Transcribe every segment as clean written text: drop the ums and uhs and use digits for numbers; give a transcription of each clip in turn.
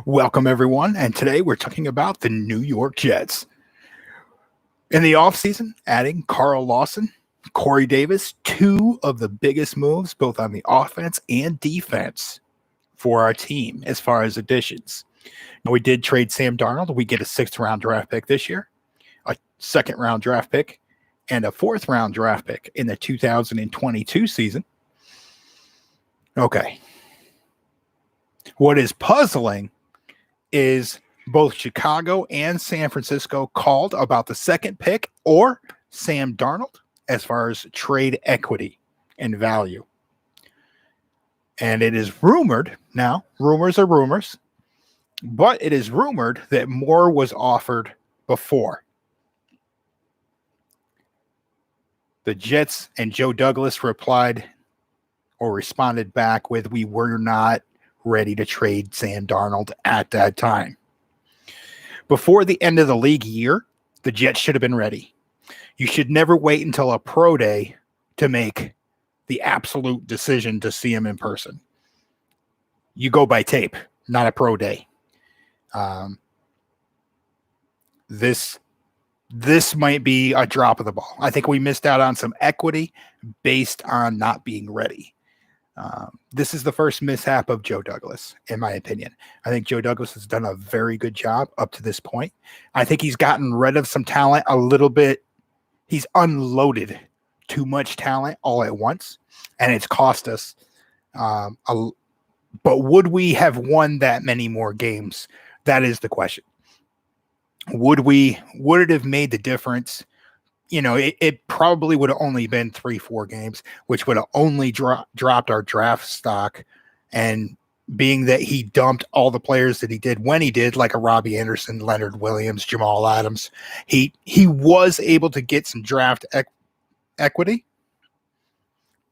Welcome, everyone. And today we're talking about the New York Jets. In the offseason, adding Carl Lawson, Corey Davis, two of the biggest moves, both on the offense and defense for our team as far as additions. Now, we did trade Sam Darnold. We get a sixth round draft pick this year, a second round draft pick, and a fourth round draft pick in the 2022 season. Okay. What is puzzling is both Chicago and San Francisco called about the second pick or Sam Darnold as far as trade equity and value. And it is rumored, now rumors are rumors, but it is rumored that more was offered before. The Jets and Joe Douglas replied or responded back with, "We were not ready to trade Sam Darnold at that time." Before the end of the league year, the Jets should have been ready. You should never wait until a pro day to make the absolute decision to see him in person. You go by tape, not a pro day. This might be a drop of the ball. I think we missed out on some equity based on not being ready. This is the first mishap of Joe Douglas, in my opinion. I think Joe Douglas has done a very good job up to this point. I think he's gotten rid of some talent a little bit. He's unloaded too much talent all at once, and it's cost us. But would we have won that many more games? That is the question. Would it have made the difference? You know, it probably would have only been 3-4 games, which would have only dropped our draft stock. And being that he dumped all the players that he did when he did, like a Robbie Anderson, Leonard Williams, Jamal Adams, he was able to get some draft equity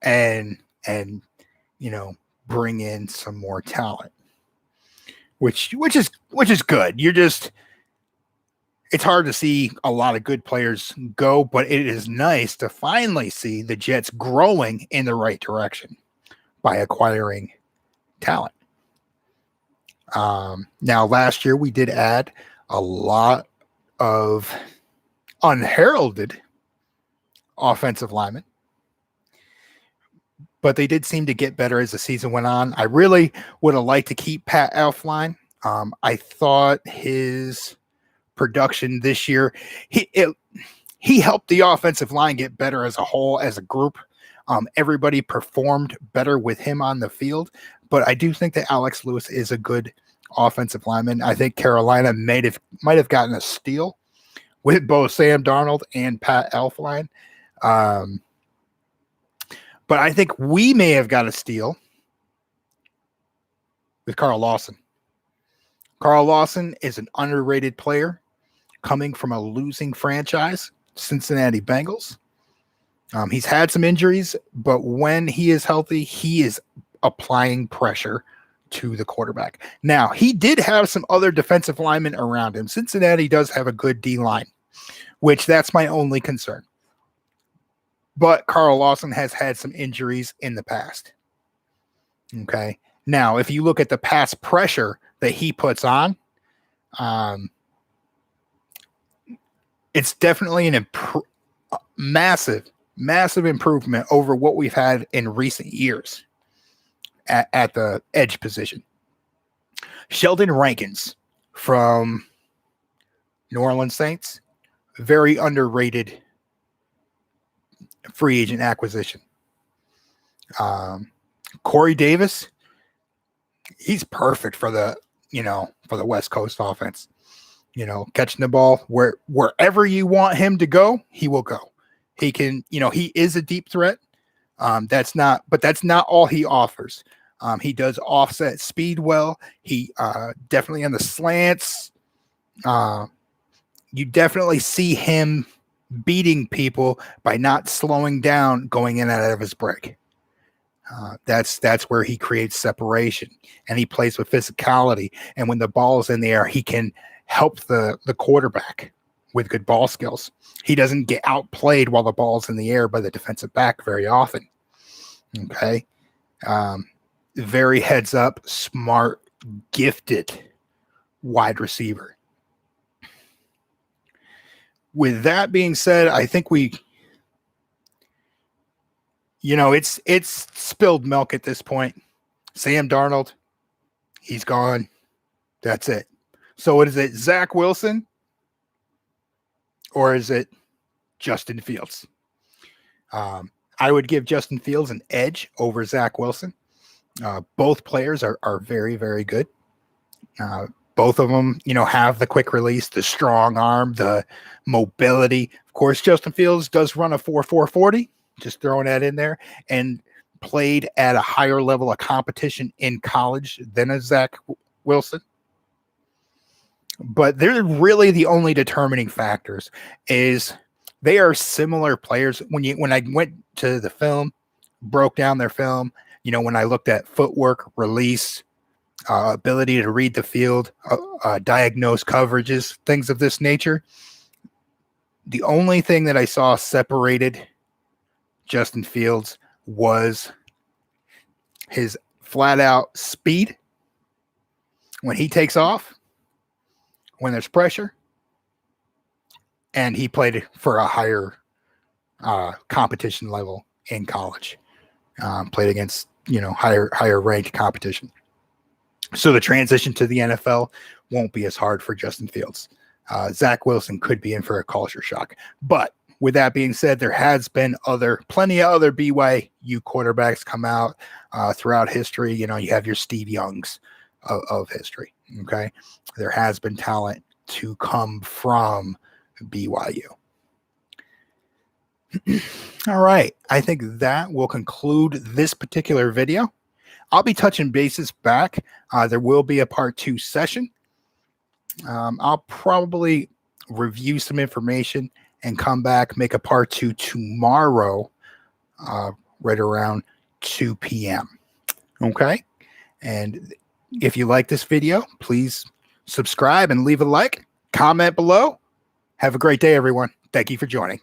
and bring in some more talent, which is good. It's hard to see a lot of good players go, but it is nice to finally see the Jets growing in the right direction by acquiring talent. Now, last year we did add a lot of unheralded offensive linemen, but they did seem to get better as the season went on. I really would have liked to keep Pat Elflein. I thought his production this year, he helped the offensive line get better as a whole, as a group. Everybody performed better with him on the field, but I do think that Alex Lewis is a good offensive lineman. I think Carolina might have gotten a steal with both Sam Darnold and Pat Elflein. But I think we may have got a steal with Carl Lawson. Carl Lawson is an underrated player coming from a losing franchise, Cincinnati Bengals. He's had some injuries, but when he is healthy, he is applying pressure to the quarterback. Now, he did have some other defensive linemen around him. Cincinnati does have a good D-line, which that's my only concern. But Carl Lawson has had some injuries in the past. Okay. Now, if you look at the pass pressure that he puts on, it's definitely massive improvement over what we've had in recent years at the edge position. Sheldon Rankins from New Orleans Saints, very underrated free agent acquisition. Corey Davis, he's perfect for the West Coast offense. Catching the ball wherever you want him to go, he will go. He can, he is a deep threat. That's not all he offers. He does offset speed well. He definitely on the slants. You definitely see him beating people by not slowing down, going in and out of his break. That's where he creates separation, and he plays with physicality. And when the ball is in the air, he can help the quarterback with good ball skills. He doesn't get outplayed while the ball's in the air by the defensive back very often. Okay. Very heads up, smart, gifted wide receiver. With that being said, I think it's spilled milk at this point. Sam Darnold, he's gone. That's it. So what is it, Zach Wilson? Or is it Justin Fields? I would give Justin Fields an edge over Zach Wilson. Both players are very, very good. Both of them, have the quick release, the strong arm, the mobility. Of course, Justin Fields does run a 4.40, just throwing that in there, and played at a higher level of competition in college than a Zach Wilson. But they're really the only determining factors is they are similar players. When I went to the film, broke down their film, when I looked at footwork, release, ability to read the field, diagnose coverages, things of this nature, the only thing that I saw separated Justin Fields was his flat out speed when he takes off, when there's pressure, and he played for a higher competition level in college, played against higher ranked competition. So the transition to the NFL won't be as hard for Justin Fields. Zach Wilson could be in for a culture shock. But with that being said, there has been plenty of other BYU quarterbacks come out throughout history. You have your Steve Youngs of history. Okay. There has been talent to come from BYU. All right. I think that will conclude this particular video. I'll be touching bases back. There will be a part 2 session. I'll probably review some information and come back, make a part 2 tomorrow, right around 2 p.m. Okay. And if you like this video, please subscribe and leave a like, comment below. Have a great day, everyone. Thank you for joining.